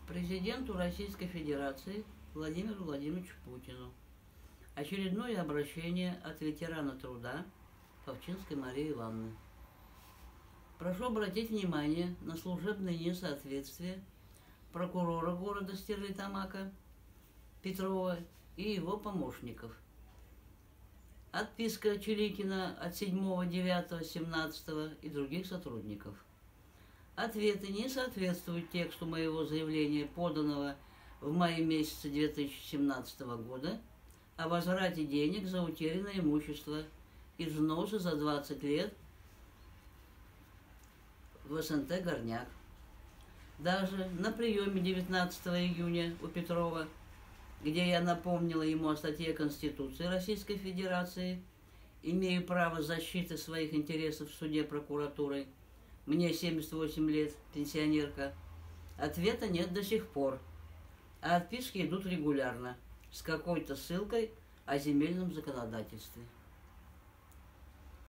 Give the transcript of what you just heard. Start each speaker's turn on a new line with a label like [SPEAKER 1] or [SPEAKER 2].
[SPEAKER 1] Президенту Российской Федерации Владимиру Владимировичу Путину. Очередное обращение от ветерана труда Павчинской Марии Ивановны. Прошу обратить внимание на служебное несоответствие прокурора города Стерлитамака Петрова и его помощников. Отписка Чиликина от 7.9.17 и других сотрудников. Ответы не соответствуют тексту моего заявления, поданного в мае месяце 2017 года, о возврате денег за утерянное имущество и взносы за 20 лет в СНТ «Горняк». Даже на приеме 19 июня у Петрова, где я напомнила ему о статье Конституции Российской Федерации, имею право защиты своих интересов в суде прокуратурой, мне 78 лет, пенсионерка, ответа нет до сих пор, а отписки идут регулярно, с какой-то ссылкой о земельном законодательстве.